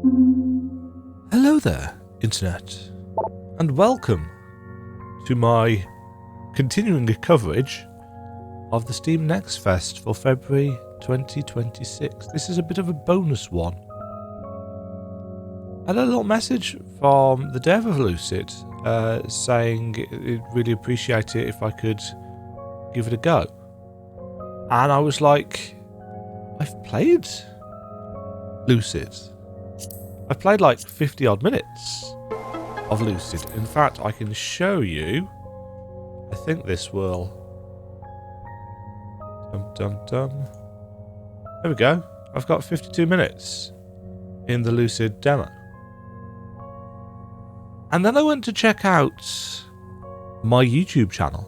Hello there, Internet, and welcome to my continuing coverage of the Steam NextFest for February 2026. This is a bit of a bonus one. I had a little message from the dev of Lucid saying he'd really appreciate it if I could give it a go. And I was like, I've played Lucid. I've played like 50 odd minutes of Lucid. In fact, I can show you. I think this will. There we go. I've got 52 minutes in the Lucid demo. And then I went to check out my YouTube channel.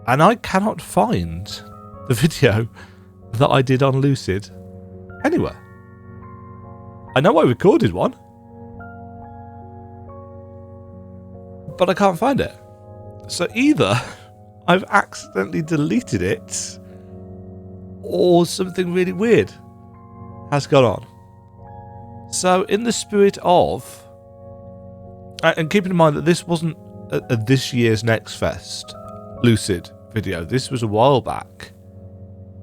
And I cannot find the video that I did on Lucid anywhere. I know I recorded one, but I can't find it. So either I've accidentally deleted it, or something really weird has gone on. So in the spirit of, and keeping in mind that this wasn't a this year's NextFest Lucid video, this was a while back,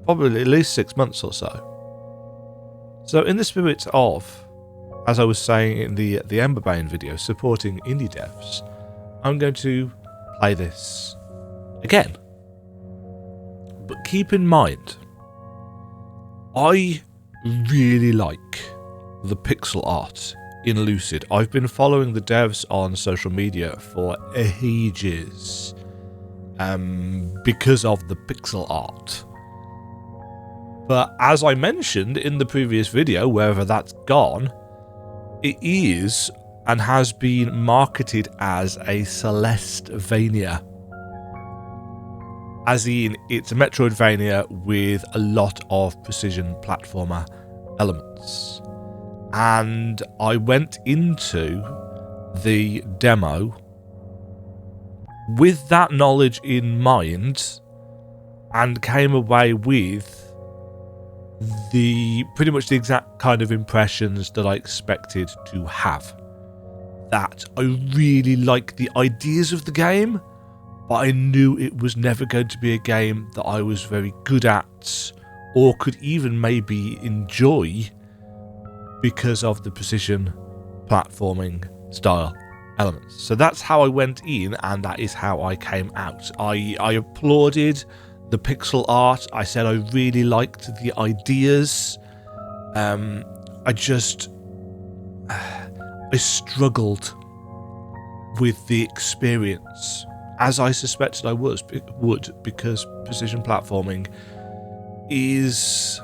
probably at least 6 months or so. So in the spirit of, as I was saying in the Demajen video, supporting indie devs, I'm going to play this again. But keep in mind, I really like the pixel art in Lucid. I've been following the devs on social media for ages because of the pixel art. But as I mentioned in the previous video, wherever that's gone, it is and has been marketed as a Celestvania. As in, it's a Metroidvania with a lot of precision platformer elements. And I went into the demo with that knowledge in mind and came away with pretty much the exact kind of impressions that I expected to have. That I really like the ideas of the game, but I knew it was never going to be a game that I was very good at or could even maybe enjoy because of the precision platforming style elements. So that's how I went in, and that is how I came out. I applauded the pixel art. I said I really liked the ideas. I struggled with the experience, as I suspected I would, because precision platforming is...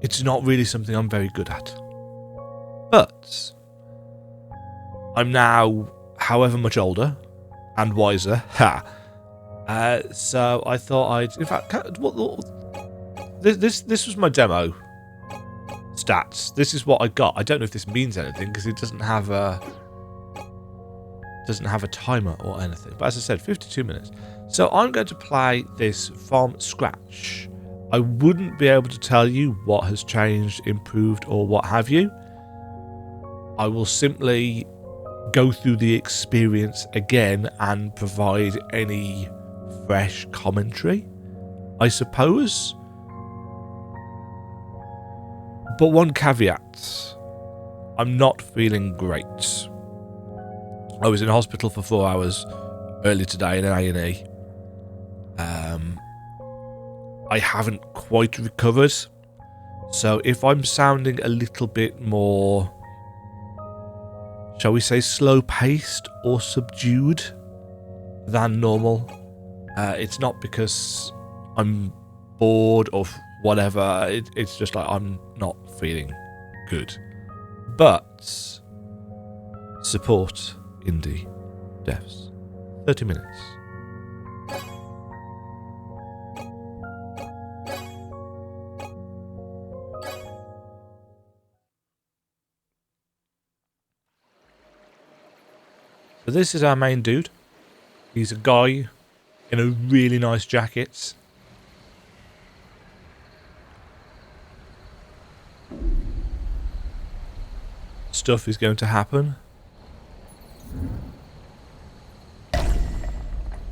it's not really something I'm very good at. But I'm now however much older and wiser. So I thought I'd... in fact, this was my demo stats. This is what I got. I don't know if this means anything because it doesn't have a timer or anything. But as I said, 52 minutes. So I'm going to play this from scratch. I wouldn't be able to tell you what has changed, improved, or what have you. I will simply go through the experience again and provide any fresh commentary, I suppose. But one caveat, I'm not feeling great. I was in hospital for 4 hours earlier today in an A&E. I haven't quite recovered, so if I'm sounding a little bit more, shall we say, slow-paced or subdued than normal, it's not because I'm bored or whatever. It's just like I'm not feeling good. But support indie devs. 30 minutes. So this is our main dude. He's a guy in a really nice jacket. stuff is going to happen.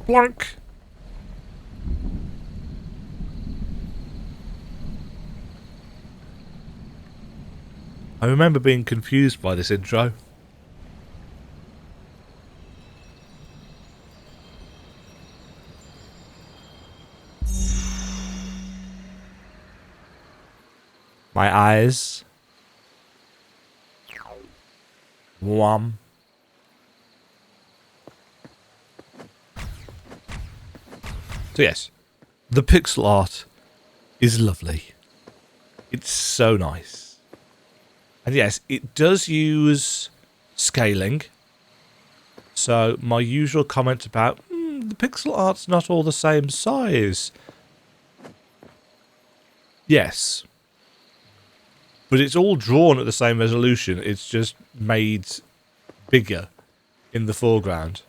Blank. I remember being confused by this intro. My eyes. Wham. So yes, the pixel art is lovely. It's so nice. And yes, it does use scaling. So my usual comment about the pixel art's not all the same size. Yes. But it's all drawn at the same resolution. It's just made bigger in the foreground.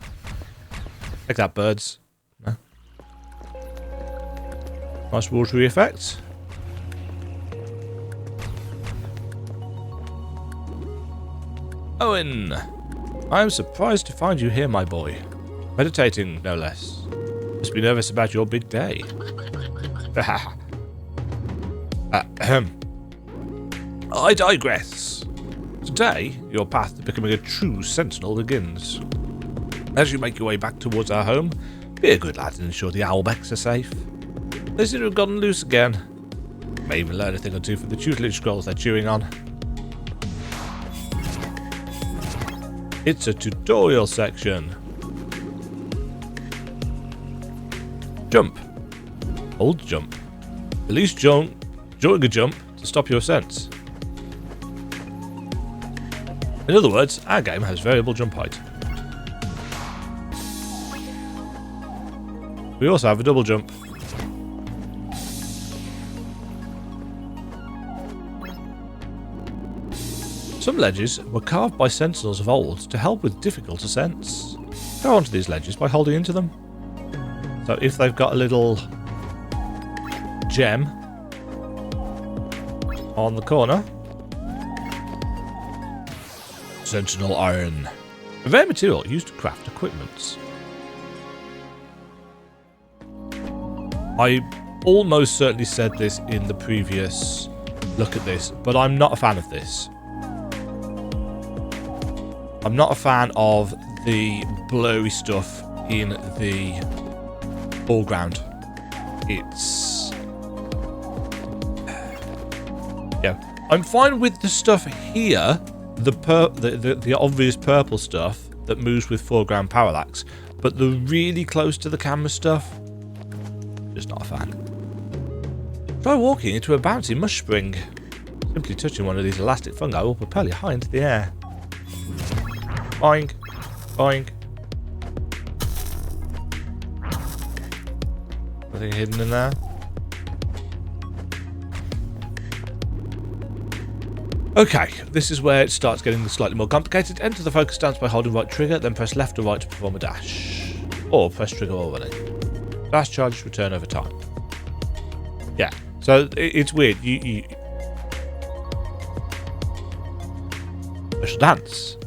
Like that, birds. No. Nice watery effect. Owen! I am surprised to find you here, my boy. Meditating, no less. Must be nervous about your big day. I digress. Today, your path to becoming a true sentinel begins. As you make your way back towards our home, be a good lad and ensure the owlbecks are safe. They seem to have gotten loose again. May even learn a thing or two from the tutelage scrolls they're chewing on. It's a tutorial section. Jump. Hold jump. Release jump during a jump to stop your ascent. In other words, our game has variable jump height. We also have a double jump. Some ledges were carved by sentinels of old to help with difficult ascents. Go onto these ledges by holding into them. So if they've got a little gem on the corner, sentinel iron, a rare material used to craft equipment. I almost certainly said this in the previous look at this, but I'm not a fan of this. I'm not a fan of the blurry stuff in the foreground. It's... yeah. I'm fine with the stuff here, the obvious purple stuff that moves with foreground parallax, but the really close to the camera stuff, just not a fan. Try walking into a bouncy mush spring. Simply touching one of these elastic fungi will propel you high into the air. Boing. Boing. Nothing hidden in there. Okay, this is where it starts getting slightly more complicated. Enter the focus stance by holding right trigger, then press left or right to perform a dash. Or press trigger or running. Dash charges return over time. Yeah, so it's weird. You special dance.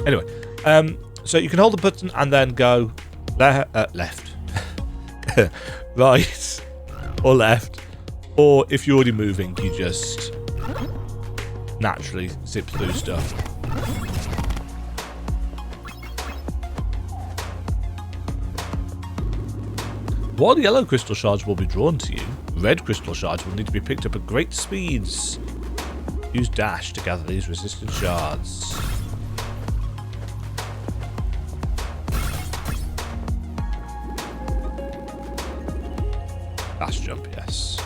Anyway, so you can hold the button and then go left, right, or left, or if you're already moving, you just naturally zip through stuff. While yellow crystal shards will be drawn to you, red crystal shards will need to be picked up at great speeds. Use dash to gather these resistant shards. Dash jump, yes.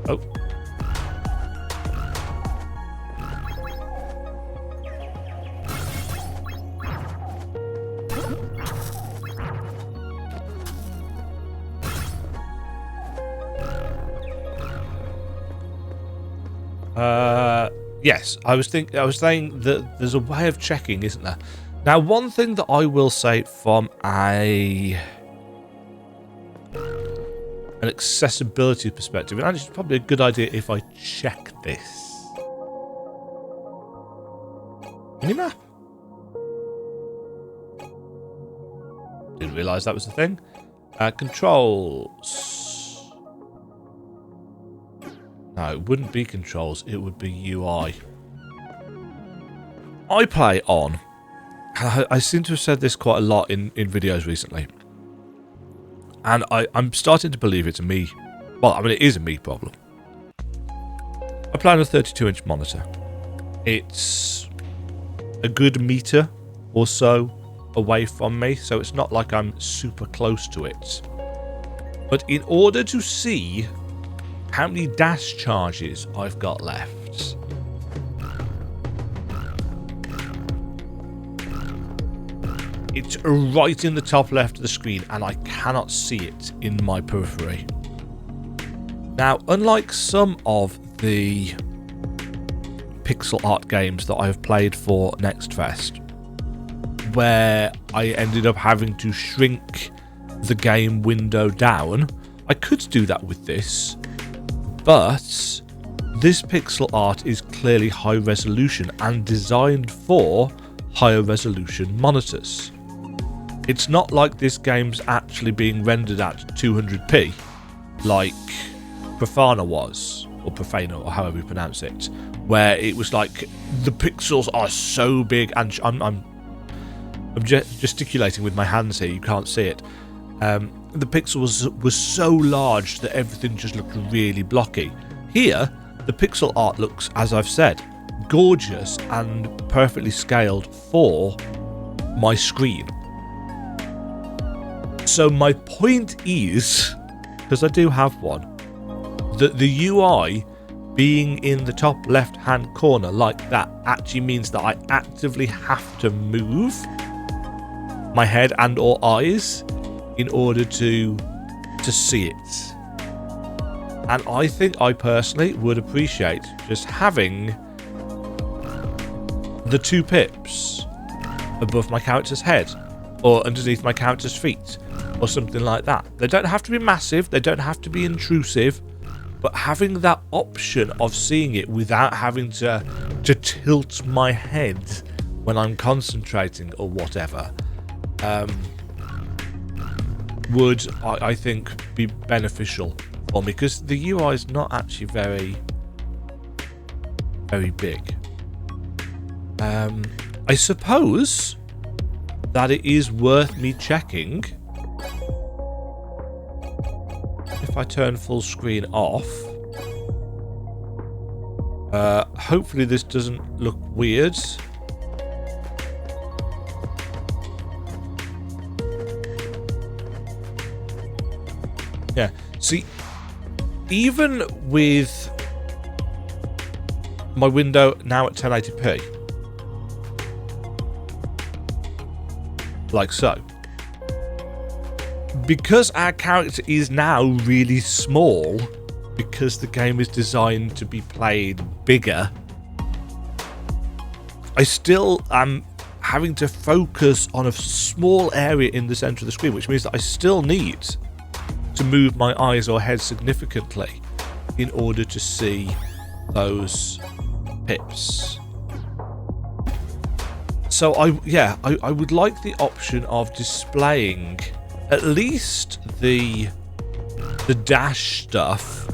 Oh. Yes, I was saying that there's a way of checking, isn't there? Now, one thing that I will say from an accessibility perspective, and it's probably a good idea if I check this. Minimap? Didn't realise that was the thing. Controls. No, it wouldn't be controls. It would be UI. I play on. I seem to have said this quite a lot in videos recently. And I'm starting to believe it's a me. Well, I mean, it is a me problem. I play on a 32-inch monitor. It's a good meter or so away from me, so it's not like I'm super close to it. But in order to see how many dash charges I've got left, it's right in the top left of the screen, and I cannot see it in my periphery. Now, unlike some of the pixel art games that I have played for NextFest, where I ended up having to shrink the game window down, I could do that with this, but this pixel art is clearly high resolution and designed for higher resolution monitors. It's not like this game's actually being rendered at 200p like Profana was, or Profana, or however you pronounce it, where it was like the pixels are so big, and I'm gesticulating with my hands here, you can't see it. The pixel was so large that everything just looked really blocky. Here, the pixel art looks, as I've said, gorgeous and perfectly scaled for my screen. So my point is, because I do have one, that the UI being in the top left hand corner like that actually means that I actively have to move my head and or eyes in order to see it. And I think I personally would appreciate just having the 2 pips above my character's head or underneath my character's feet or something like that. They don't have to be massive, they don't have to be intrusive, but having that option of seeing it without having to tilt my head when I'm concentrating or whatever would, I think, be beneficial for me, because the UI is not actually very big. I suppose that it is worth me checking if I turn full screen off. Hopefully this doesn't look weird. Yeah, see, even with my window now at 1080p, like so, because our character is now really small, because the game is designed to be played bigger, I still am having to focus on a small area in the center of the screen, which means that I still need to move my eyes or head significantly in order to see those pips. So I would like the option of displaying at least the dash stuff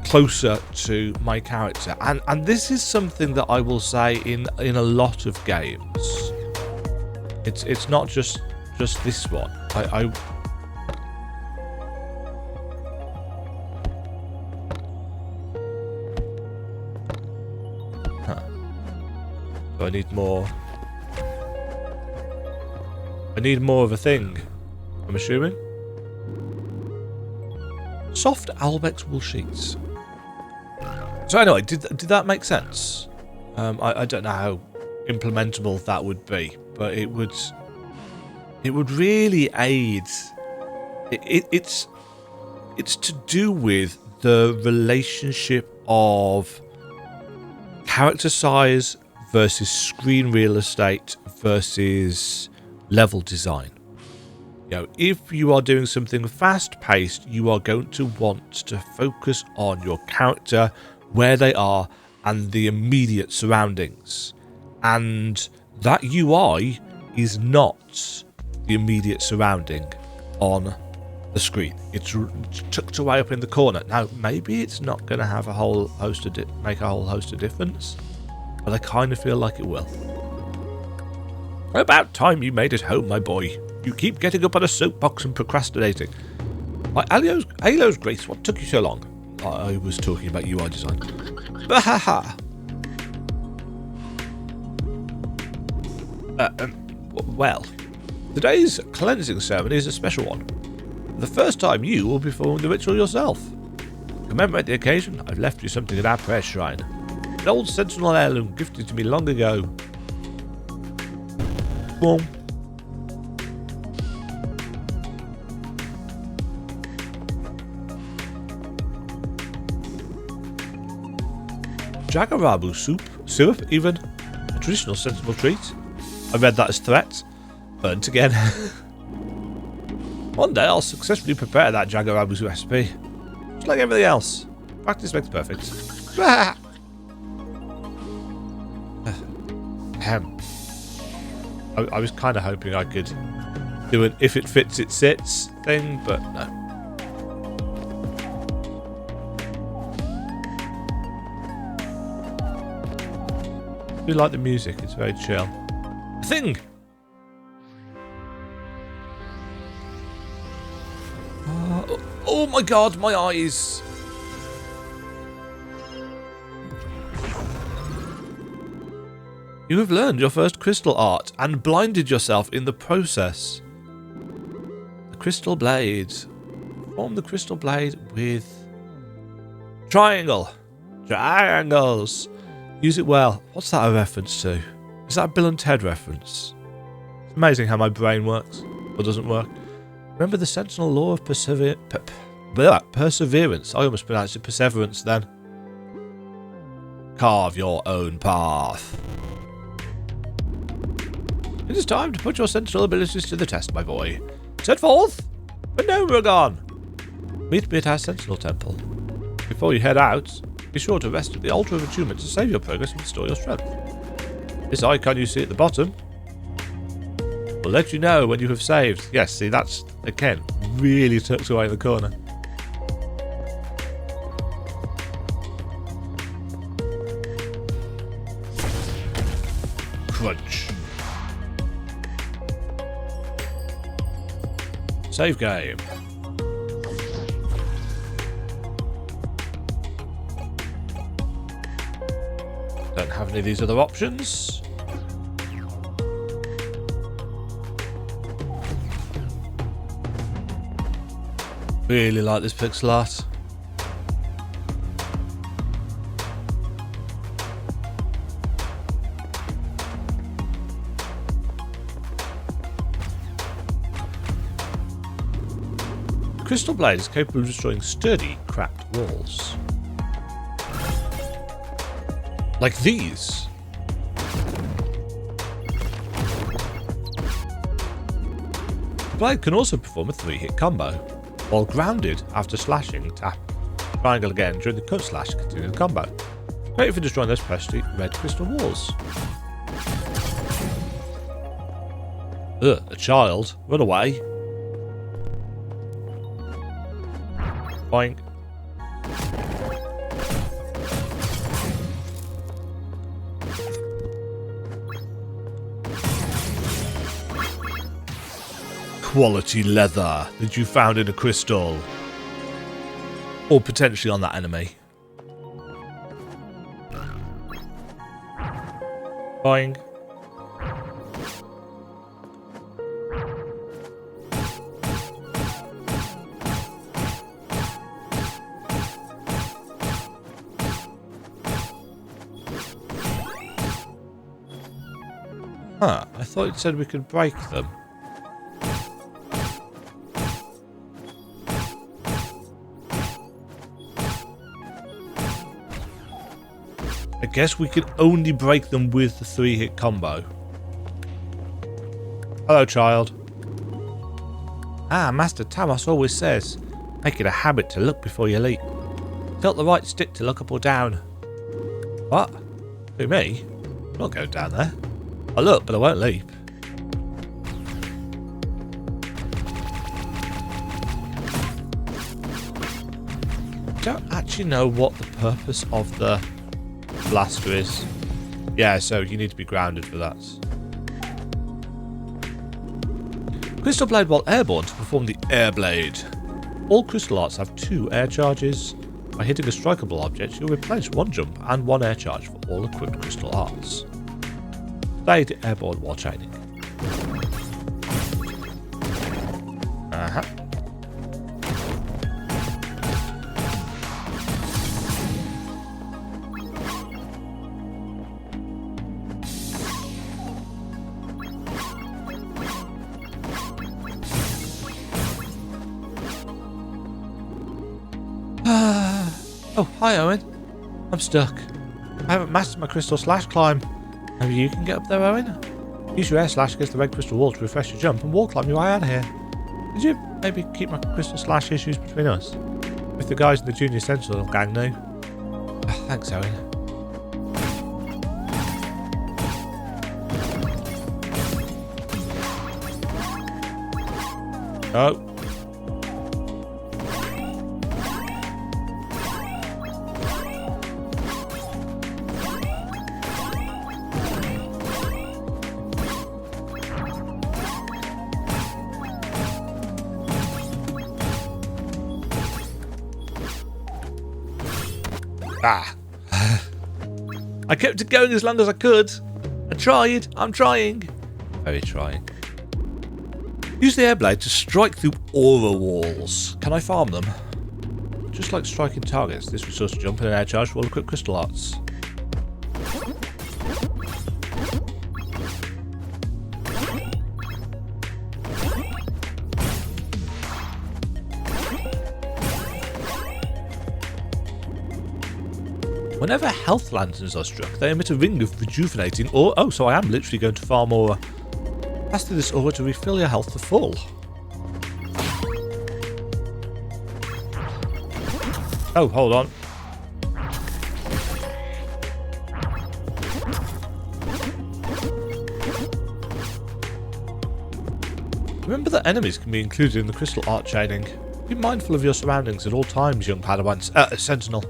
closer to my character, and this is something that I will say in a lot of games. It's not just this one. I need more. I need more of a thing, I'm assuming. Soft Albex wool sheets. So anyway, did that make sense? I don't know how implementable that would be, but it would really aid. It's to do with the relationship of character size versus screen real estate versus level design. You know, if you are doing something fast-paced, you are going to want to focus on your character, where they are, and the immediate surroundings. And that UI is not the immediate surrounding on the screen. It's tucked away up in the corner. Now, maybe it's not going to have a whole host of make a whole host of difference, but I kind of feel like it will. About time you made it home, my boy. You keep getting up on a soapbox and procrastinating. My Halo's Grace, what took you so long? I was talking about UI design. Bahaha. Well, today's cleansing ceremony is a special one. The first time you will perform the ritual yourself. To commemorate the occasion, I've left you something at our prayer shrine. An old sentinel heirloom gifted to me long ago. Boom. Jagarabu syrup, even a traditional sensible treat. I read that as threat. Burnt again. One day I'll successfully prepare that Jagarabu's recipe. Just like everything else. Practice makes perfect. I was kind of hoping I could do an if it fits it sits thing, but no. I do like the music, it's very chill. Thing! Oh my god, my eyes! You have learned your first crystal art and blinded yourself in the process. The crystal blade. Form the crystal blade with triangle. Triangles. Use it well. What's that a reference to? Is that a Bill and Ted reference? It's amazing how my brain works. Or doesn't work. Remember the sentinel law of perseverance. I almost pronounced it perseverance then. Carve your own path. It is time to put your sentinel abilities to the test, my boy. Set forth! Demajen! Meet me at our sentinel temple. Before you head out, be sure to rest at the altar of attunement to save your progress and restore your strength. This icon you see at the bottom will let you know when you have saved. Yes, see, that's, again, really tucked away in the corner. Crunch. Save game. Don't have any of these other options. Really like this pixel art. The crystal blade is capable of destroying sturdy, cracked walls. Like these. The blade can also perform a 3-hit combo. While grounded after slashing, tap triangle again during the cut slash to continue the combo. Great for destroying those precious red crystal walls. Ugh, a child. Run away. Boink. Quality leather that you found in a crystal. Or potentially on that enemy. Boing. Huh, I thought it said we could break them. I guess we can only break them with the 3-hit combo. Hello, child. Ah, Master Tamas always says, make it a habit to look before you leap. Tilt the right stick to look up or down. What? Who, me? I'm not going down there. I look, but I won't leap. I don't actually know what the purpose of the blaster is. Yeah, so you need to be grounded for that. Crystal Blade while airborne to perform the Air Blade. All crystal arts have 2 air charges. By hitting a strikeable object, you'll replenish 1 jump and 1 air charge for all equipped crystal arts. Blade airborne while chaining. Oh, hi Owen. I'm stuck. I haven't mastered my crystal slash climb. Maybe you can get up there, Owen? Use your air slash against the red crystal wall to refresh your jump and wall climb your way out of here. Could you maybe keep my crystal slash issues between us? With the guys in the junior sentinel gang now. Oh, thanks, Owen. Oh. Ah. I kept it going as long as I could. I tried. I'm trying. Very trying. Use the airblade to strike through aura walls. Can I farm them? Just like striking targets, this resource jump and an air charge for all equipped crystal arts. Whenever health lanterns are struck, they emit a ring of rejuvenating aura. Oh, so I am literally going to farm aura. Pass through this aura to refill your health to full. Oh, hold on. Remember that enemies can be included in the crystal art chaining. Be mindful of your surroundings at all times, young Padawans. Sentinel.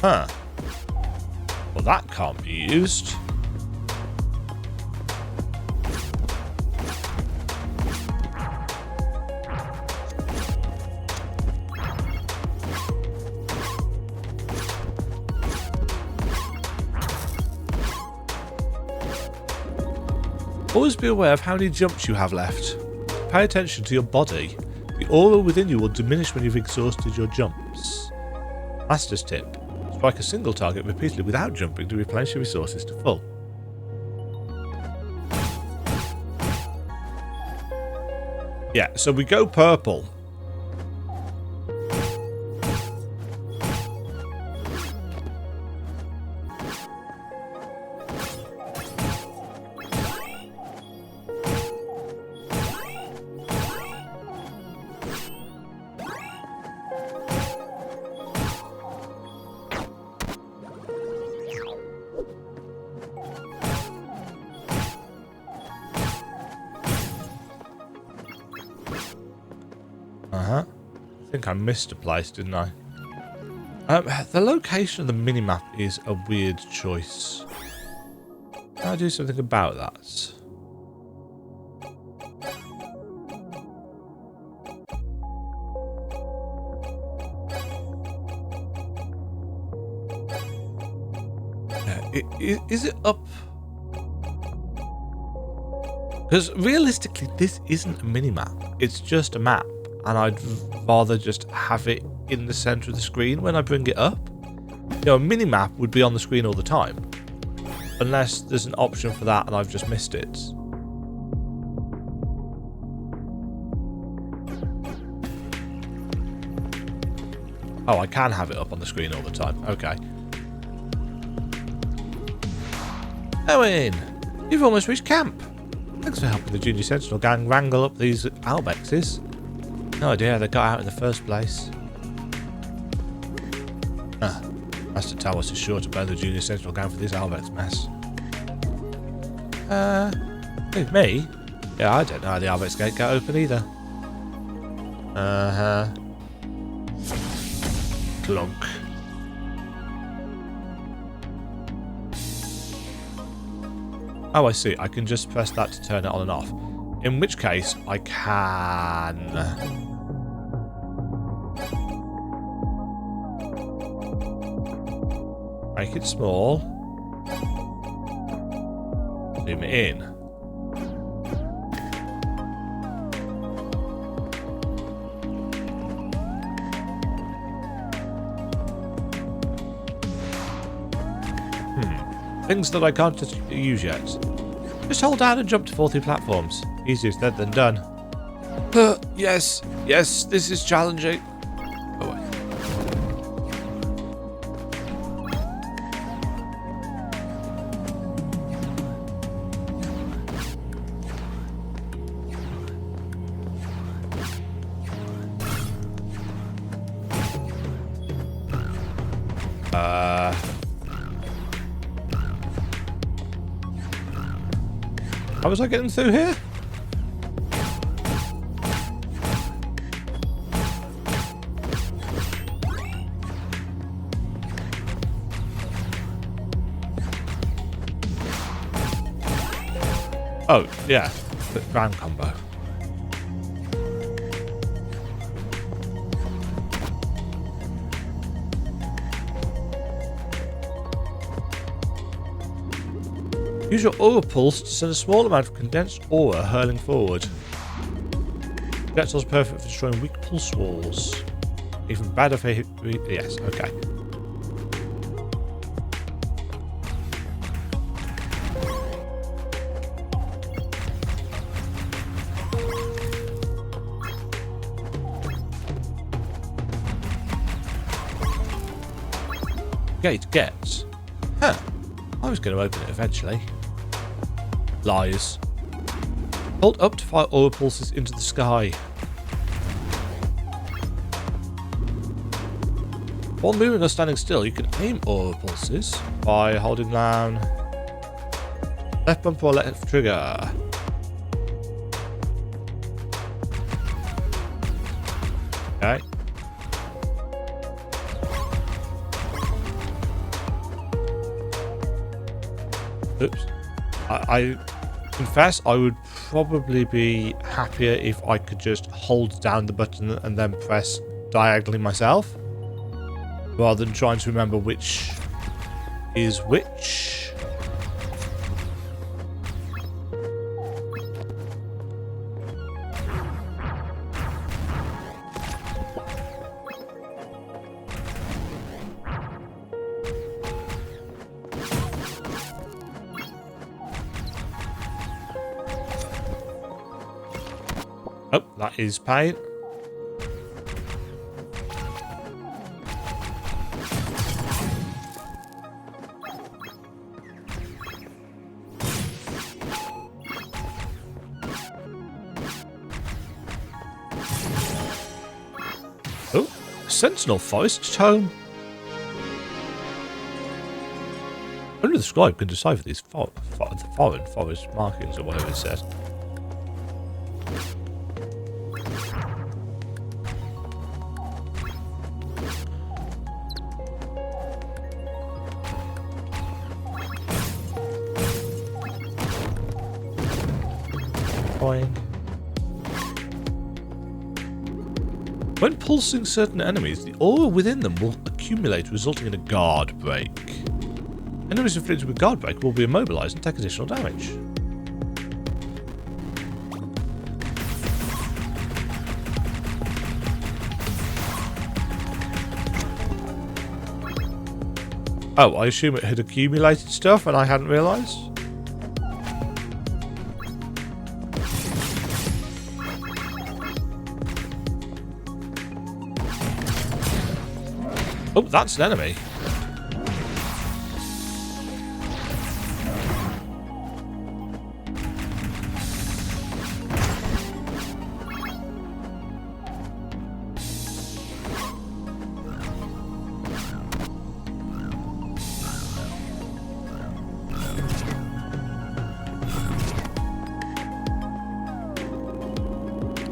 Huh. Well, that can't be used. Always be aware of how many jumps you have left. Pay attention to your body. The aura within you will diminish when you've exhausted your jumps. Master's tip. Strike a single target repeatedly without jumping to replenish your resources to full. Yeah, so we go purple. I think I missed a place, didn't I? The location of the minimap is a weird choice. Can I do something about that? Is it up? Because realistically, this isn't a minimap. It's just a map. And I'd rather just have it in the center of the screen when I bring it up. You know, a mini-map would be on the screen all the time. Unless there's an option for that and I've just missed it. Oh, I can have it up on the screen all the time. Okay. Owen, you've almost reached camp. Thanks for helping the Junior Sentinel gang wrangle up these albexes. No idea how they got out in the first place. Master Talos is sure to blame the Junior Sentinel gang for this albex mess. Who, me? Yeah, I don't know how the albex gate got open either. Clunk. Oh, I see. I can just press that to turn it on and off. In which case, I can... make it small. Zoom it in. Things that I can't just use yet. Just hold down and jump to 40 platforms. Easier said than done. Yes, this is challenging. Oh, wait. How was I getting through here? Oh, yeah. The ground combo. Use your aura pulse to send a small amount of condensed aura hurling forward. Projectile's perfect for destroying weak pulse walls. Even better for yes, okay. Gate gets. Huh. I was going to open it eventually. Lies. Hold up to fire aura pulses into the sky. While moving or standing still, you can aim aura pulses by holding down left bumper or left trigger. Okay. Oops. I confess I would probably be happier if I could just hold down the button and then press diagonally myself, rather than trying to remember which is which. Oh, that is pain. Oh, Sentinel Forest Tome. Only the scribe can decipher these foreign forest markings or whatever it says. When pulsing certain enemies, the aura within them will accumulate, resulting in a guard break. Enemies inflicted with guard break will be immobilized and take additional damage. Oh, I assume it had accumulated stuff and I hadn't realised. Oh, that's an enemy.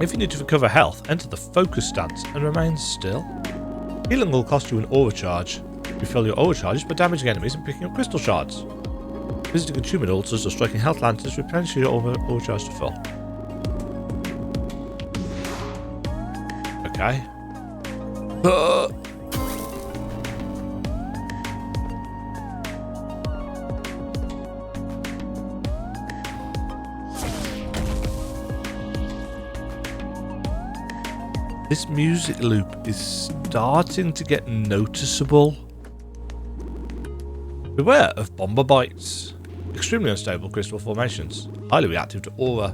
If you need to recover health, enter the focus stance and remain still. Healing will cost you an aura charge. Refill your aura charges by damaging enemies and picking up crystal shards. Visiting attunement altars or striking health lanterns replenish your aura charge to full. Okay. This music loop is starting to get noticeable. Beware of bomber bites. Extremely unstable crystal formations. Highly reactive to aura.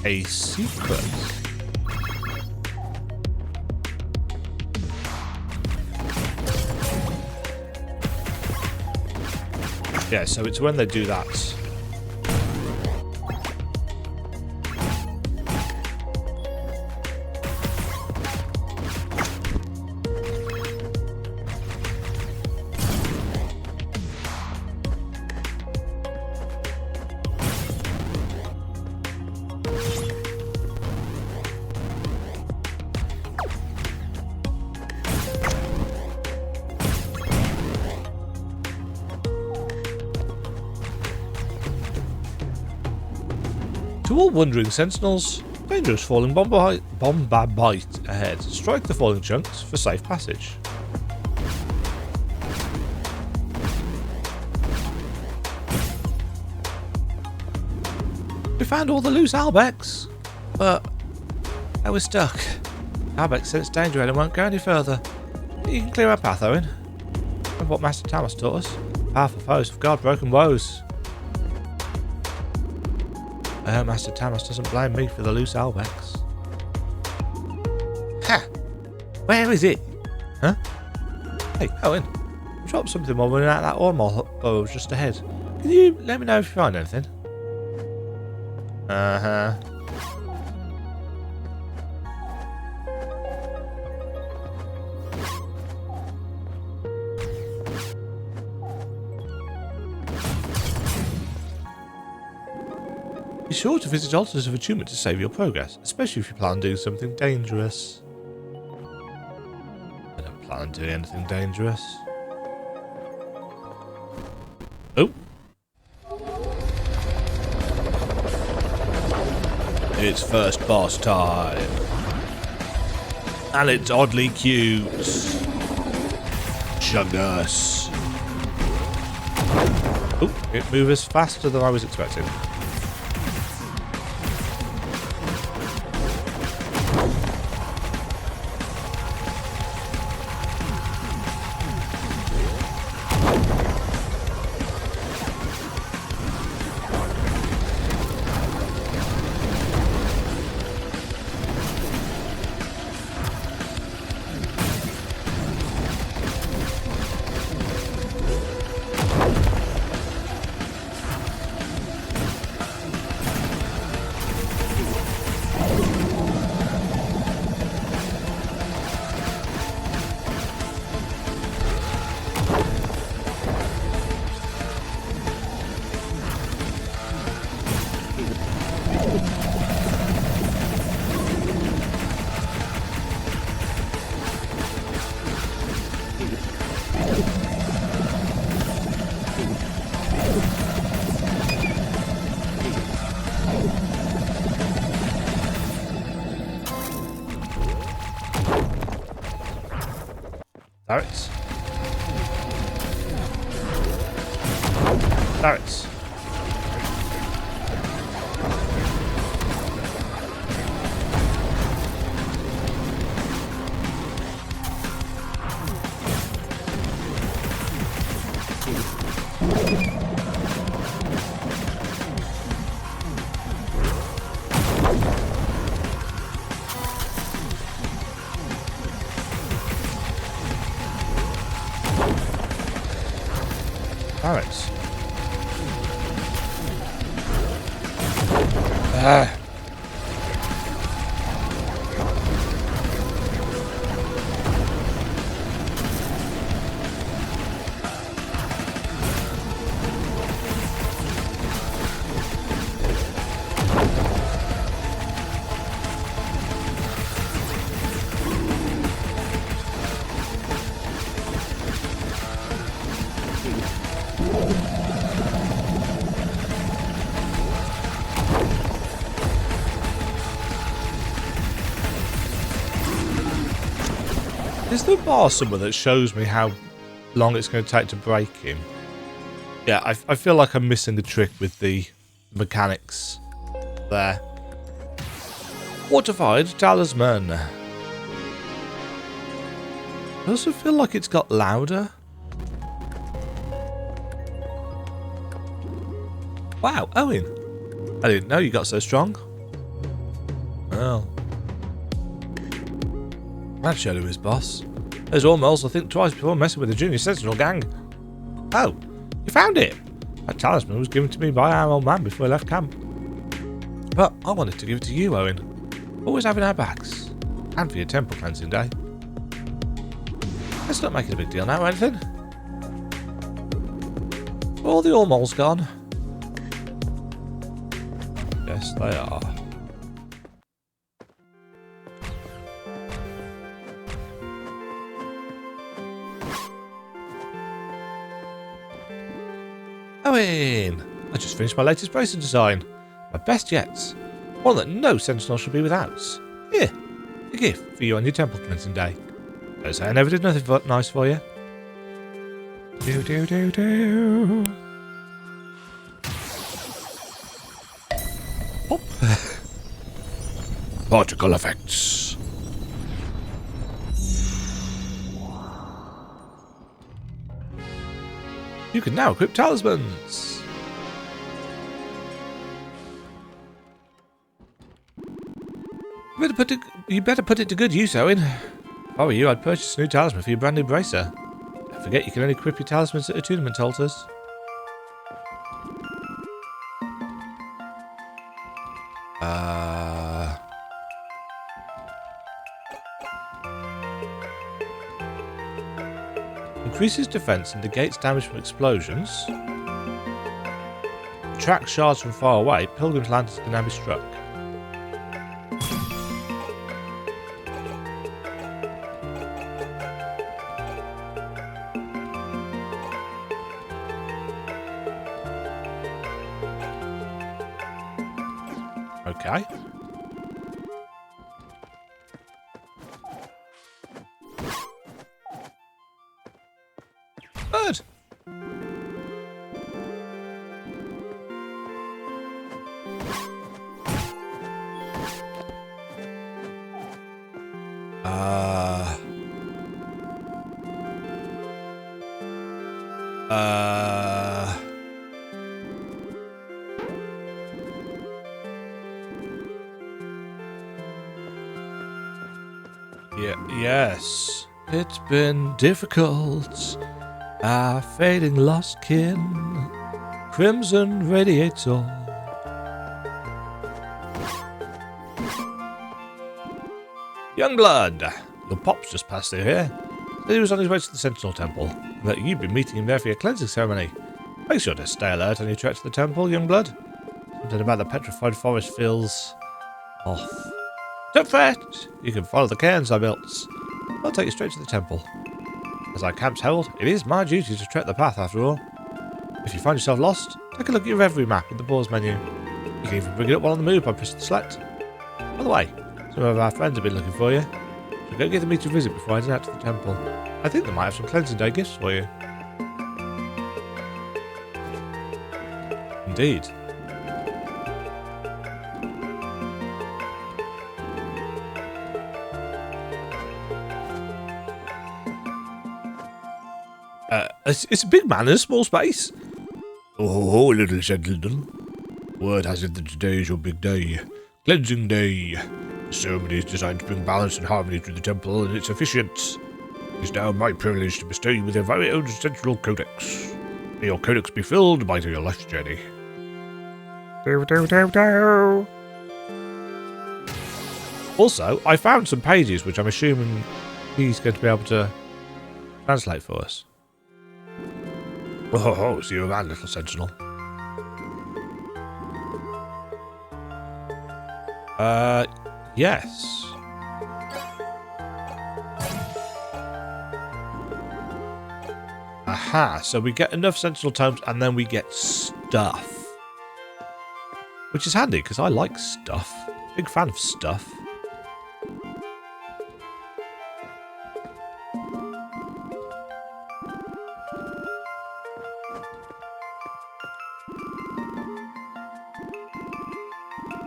A secret. Yeah, so it's when they do that. To all wandering sentinels, dangerous falling bomber bite ahead. Strike the falling chunks for safe passage. We found all the loose Albex, but I was stuck. Albex sensed danger and won't go any further. You can clear our path, Owen. Remember what Master Tamas taught us? Powerful foes have guard broken woes. I hope Master Tamas doesn't blame me for the loose Albex. Ha! Where is it? Huh? Hey, Owen. Drop something while we're out that ormol just ahead. Can you let me know if you find anything? Uh-huh. Be sure to visit altars of attunement to save your progress, especially if you plan on doing something dangerous. I don't plan on doing anything dangerous. Oh. It's first boss time. And it's oddly cute. Chungus. Oh, it moves faster than I was expecting. There it is. Barretts. Barretts. Is there a bar somewhere that shows me how long it's going to take to break him? Yeah, I feel like I'm missing the trick with the mechanics there. Fortified talisman. I also feel like it's got louder. Wow, Owen. I didn't know you got so strong. Well. That showed who his boss. Those Ormels will think twice before messing with the Junior Sentinel gang. Oh, you found it! That talisman was given to me by our old man before he left camp. But I wanted to give it to you, Owen. Always having our backs. And for your temple cleansing day. Let's not make it a big deal now or anything. Are all the Ormels gone? Yes, they are. Owen! I just finished my latest bracelet design. My best yet. One that no sentinel should be without. Here, a gift for you on your temple cleansing day. Don't say I never did nothing nice for you. Do do do do. Pop. Particle effects. You can now equip talismans. You better put it to good use, Owen. If I were you, I'd purchase a new talisman for your brand new bracer. Don't forget you can only equip your talismans at attunement altars. Increases defense and negates damage from explosions. Attracts shards from far away. Pilgrim's lanterns can now be struck. Okay. Good. Yes. It's been difficult. Our fading lost kin. Crimson radiates all. Youngblood! Your pop's just passed through here. Said he was on his way to the Sentinel Temple, and that you'd be meeting him there for your cleansing ceremony. Make sure to stay alert on your trek to the temple, Youngblood. Something about the petrified forest feels off. Don't fret! You can follow the cairns I built. I'll take you straight to the temple. As our camp's held, it is my duty to trek the path after all. If you find yourself lost, take a look at your Reverie map with the pause menu. You can even bring it up while on the move by pressing select. By the way, some of our friends have been looking for you. So go give them a visit before I head out to the temple. I think they might have some cleansing day gifts for you. indeed. It's a big man in a small space. Oh, little gentleman. Word has it that today is your big day. Cleansing day. The ceremony is designed to bring balance and harmony to the temple and its officiants. It is now my privilege to bestow you with your very own central codex. May your codex be filled by your life's journey. Also, I found some pages which I'm assuming he's going to be able to translate for us. Oh, see you around, little sentinel. Yes. Aha, so we get enough sentinel tomes and then we get stuff. Which is handy, because I like stuff. Big fan of stuff.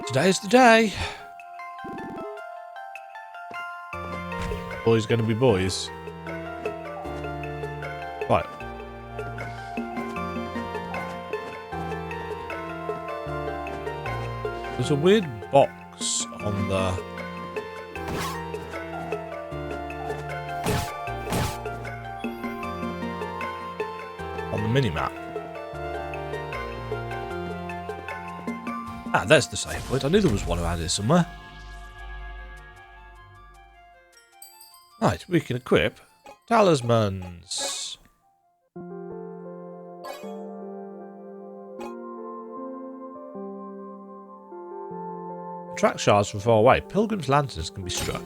Today's the day. Boys gonna be boys. Right. There's a weird box on the... mini-map. Ah, there's the save point. I knew there was one around here somewhere. Right, we can equip talismans. Attract shards from far away. Pilgrim's lanterns can be struck.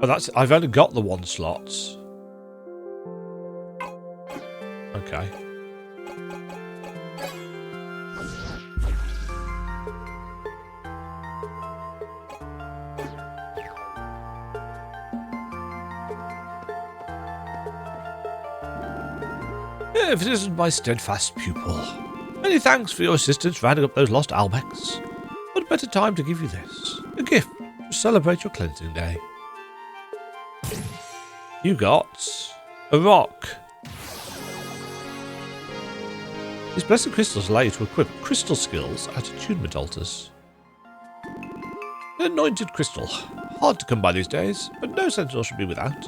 Oh, that's... I've only got the one slot. Okay. If it isn't my steadfast pupil. Many thanks for your assistance rounding up those lost Albecs. What better time to give you this? A gift to celebrate your cleansing day. You got a rock. These blessed crystals allow you to equip crystal skills at attunement altars. An anointed crystal. Hard to come by these days, but no sentinel should be without.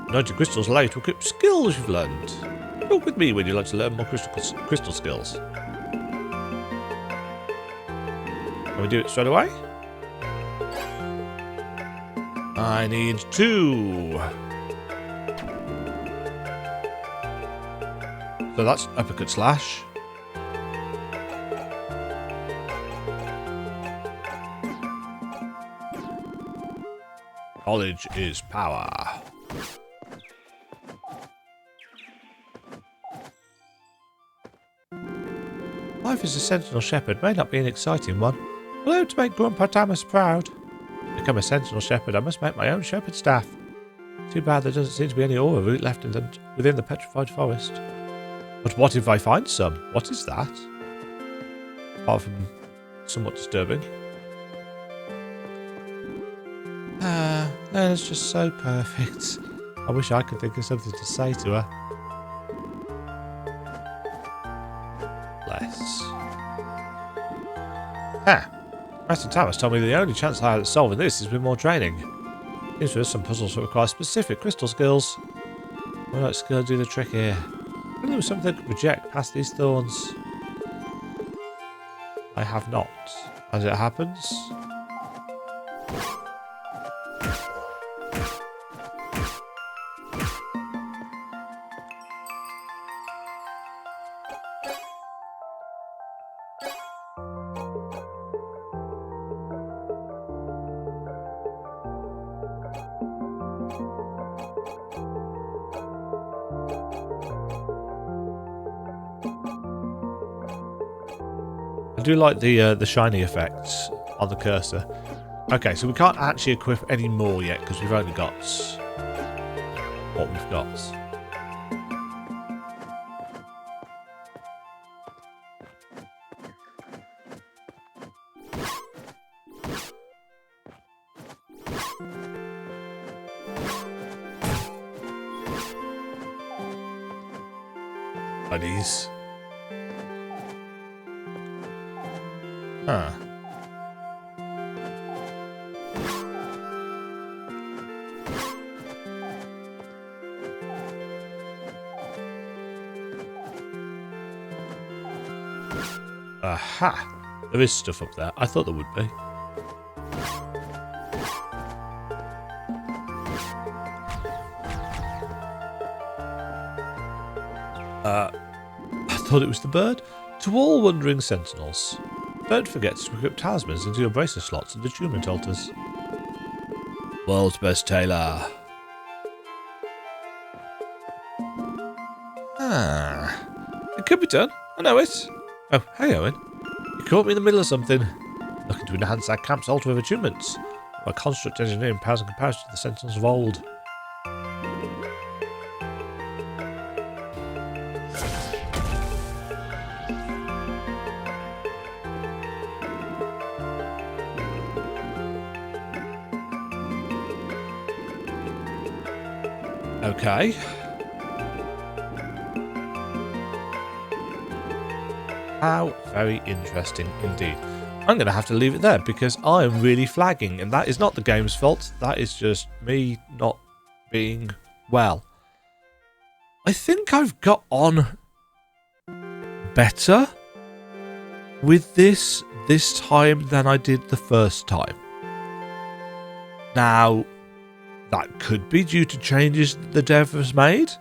Anointed crystals allow you to equip skills you've learned. Talk with me when you'd like to learn more crystal skills. Can we do it straight away? I need 2. So that's uppercut slash. Knowledge is power. Life as a sentinel shepherd may not be an exciting one, but I hope to make Grandpa Thomas proud. To become a sentinel shepherd, I must make my own shepherd staff. Too bad there doesn't seem to be any aura root left within the petrified forest. But what if I find some? What is that? Apart from somewhat disturbing. Lena's just so perfect. I wish I could think of something to say to her. Bless. Master Thomas told me the only chance I had at solving this is with more training. Seems there are some puzzles that require specific crystal skills. What about skill do the trick here? I there was something that could project past these thorns. I have not, as it happens. I do like the shiny effects on the cursor. Okay, so we can't actually equip any more yet because we've only got what we've got. Buddies. Huh. Aha! There is stuff up there. I thought there would be. I thought it was the bird. To all wandering sentinels, don't forget to equip talismans into your bracer slots and attunement altars. World's best tailor. It could be done. I know it. Oh, hey Owen. You caught me in the middle of something. Looking to enhance our camp's altar of attunements. My construct engineering powers in comparison to the sentinels of old. Okay. How very interesting indeed. I'm going to have to leave it there because I am really flagging, and that is not the game's fault. That is just me not being well. I think I've got on better with this time than I did the first time. Now, that could be due to changes the dev has made.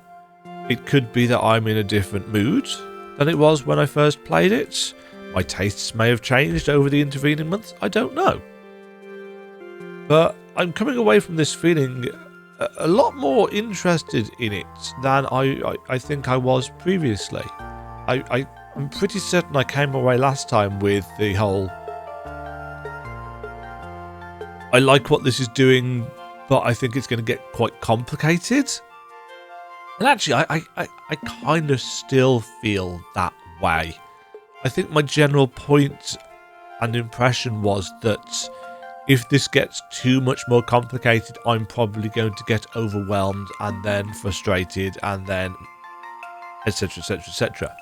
It could be that I'm in a different mood than it was when I first played it. My tastes may have changed over the intervening months. I don't know. But I'm coming away from this feeling a lot more interested in it than I think I was previously. I'm pretty certain I came away last time with the whole I like what this is doing, but I think it's going to get quite complicated. And actually, I kind of still feel that way. I think my general point and impression was that if this gets too much more complicated, I'm probably going to get overwhelmed and then frustrated and then etc, etc, etc.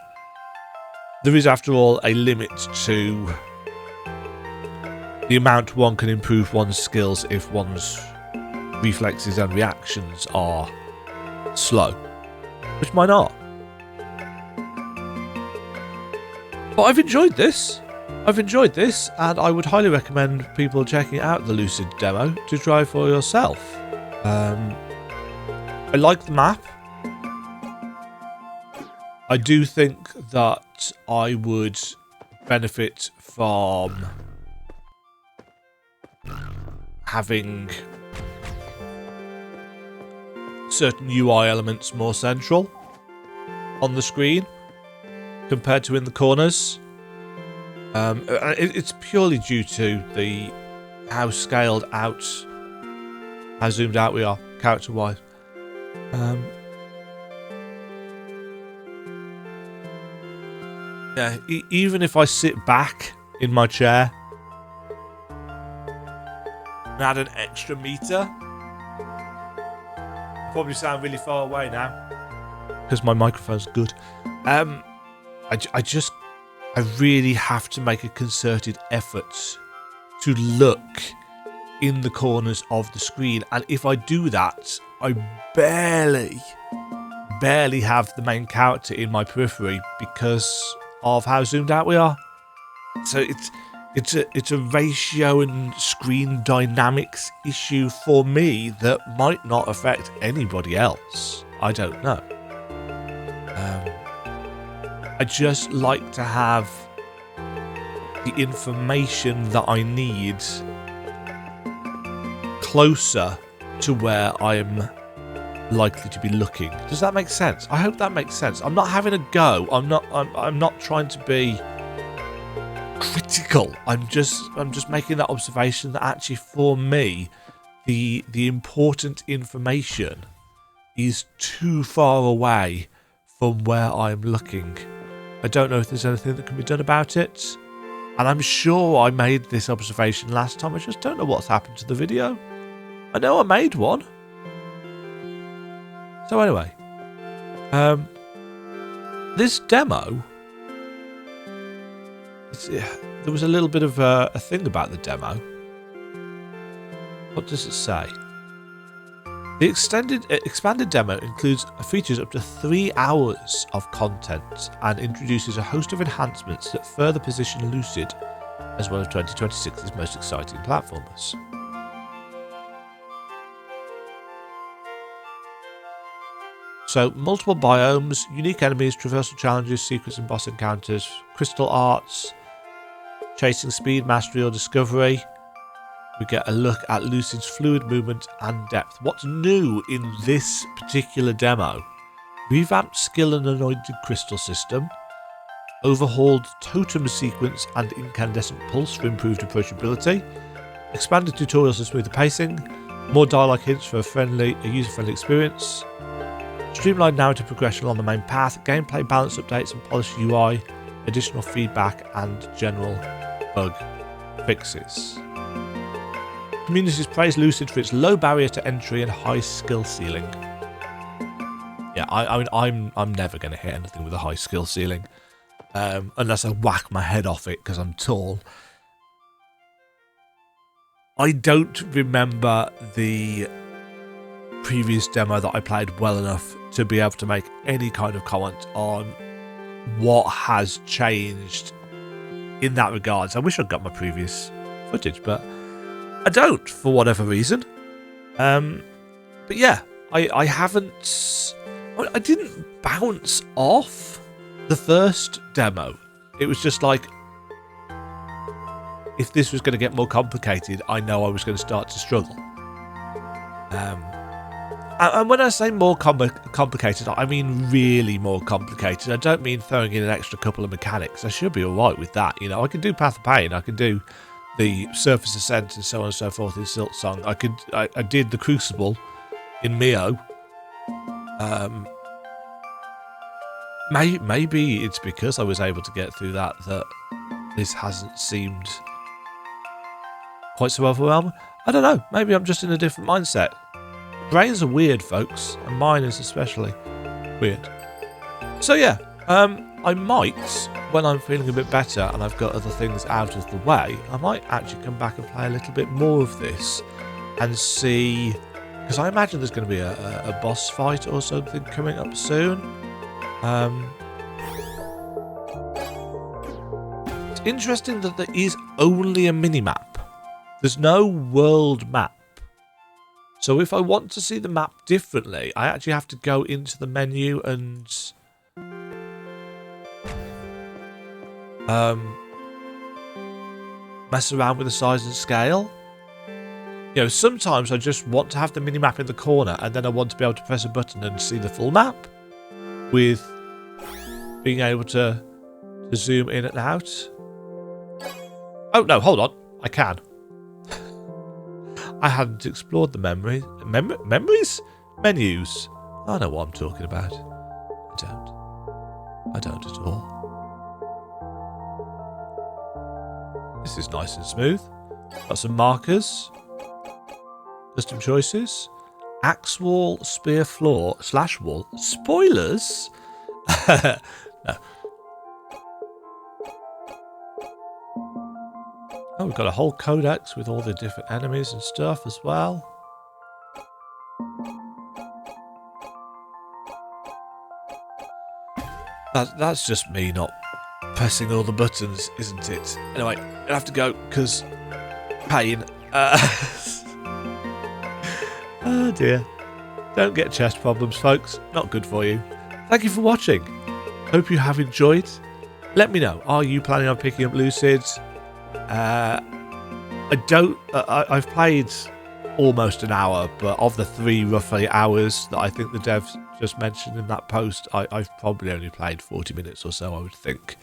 There is, after all, a limit to the amount one can improve one's skills if one's reflexes and reactions are slow, which mine are. But I've enjoyed this, and I would highly recommend people checking out the Lucid demo to try for yourself. I like the map. I do think that I would benefit from having certain UI elements more central on the screen compared to in the corners. It's purely due to how scaled out, how zoomed out we are character-wise. Yeah, even if I sit back in my chair and add an extra meter, I probably sound really far away now because my microphone's good. I really have to make a concerted effort to look in the corners of the screen, and if I do that, I barely have the main character in my periphery because of how zoomed out we are. So it's a ratio and screen dynamics issue for me that might not affect anybody else. I don't know. I just like to have the information that I need closer to where I'm likely to be looking. Does that make sense? I hope that makes sense. I'm not having a go. I'm not trying to be critical. I'm just making that observation that actually for me the important information is too far away from where I'm looking. I don't know if there's anything that can be done about it, and I'm sure I made this observation last time. I just don't know what's happened to the video. I know I made one. So anyway, this demo, there was a little bit of a thing about the demo. What does it say? The expanded demo includes features up to 3 hours of content and introduces a host of enhancements that further position Lucid as one of 2026's most exciting platformers. So, multiple biomes, unique enemies, traversal challenges, secrets and boss encounters, crystal arts, chasing speed, mastery or discovery. We get a look at Lucid's fluid movement and depth. What's new in this particular demo? Revamped skill and anointed crystal system, overhauled totem sequence and incandescent pulse for improved approachability, expanded tutorials for smoother pacing, more dialogue hints for a user-friendly experience, streamlined narrative progression on the main path, gameplay balance updates and polished UI, additional feedback and general bug fixes. Communities praise Lucid for its low barrier to entry and high skill ceiling. Yeah, I mean, I'm never going to hit anything with a high skill ceiling, unless I whack my head off it because I'm tall. I don't remember the previous demo that I played well enough to be able to make any kind of comment on what has changed in that regards. I wish I'd got my previous footage, but I don't, for whatever reason. But yeah, I haven't... I didn't bounce off the first demo. It was just like, if this was going to get more complicated, I know I was going to start to struggle. And when I say more complicated, I mean really more complicated. I don't mean throwing in an extra couple of mechanics. I should be alright with that. You know, I can do Path of Pain, I can do the Surface Ascent and so on and so forth in Silksong. I did the Crucible in Mio. Maybe it's because I was able to get through that this hasn't seemed quite so overwhelming. I don't know. Maybe I'm just in a different mindset. Brains are weird, folks, and mine is especially weird. So yeah, I might, when I'm feeling a bit better and I've got other things out of the way, I might actually come back and play a little bit more of this and see, because I imagine there's going to be a boss fight or something coming up soon. It's interesting that there is only a mini-map. There's no world map. So if I want to see the map differently, I actually have to go into the menu and mess around with the size and scale. You know, sometimes I just want to have the mini-map in the corner and then I want to be able to press a button and see the full map with being able to zoom in and out. Oh no, hold on. I can. I hadn't explored the memories. Menus. I know what I'm talking about. I don't at all. This is nice and smooth. Got some markers. Custom choices. Axe wall, spear floor, slash wall. Spoilers? No. Oh, we've got a whole codex with all the different enemies and stuff as well. That's just me not pressing all the buttons, isn't it? Anyway, I have to go because pain. Oh dear. Don't get chest problems, folks. Not good for you. Thank you for watching. Hope you have enjoyed. Let me know. Are you planning on picking up Lucid? I've played almost an hour, but of the 3 roughly hours that I think the devs just mentioned in that post, I've probably only played 40 minutes or so, I would think,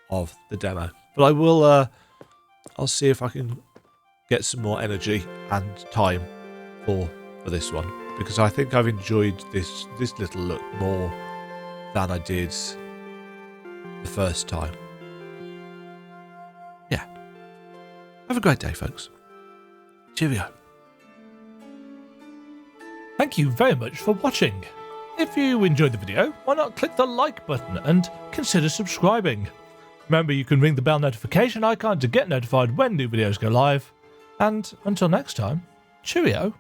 of the demo. But I will, I'll see if I can get some more energy and time for this one, because I think I've enjoyed this little look more than I did the first time. Yeah. Have a great day, folks. Cheerio. Thank you very much for watching. If you enjoyed the video, why not click the like button and consider subscribing. Remember, you can ring the bell notification icon to get notified when new videos go live. And until next time, cheerio.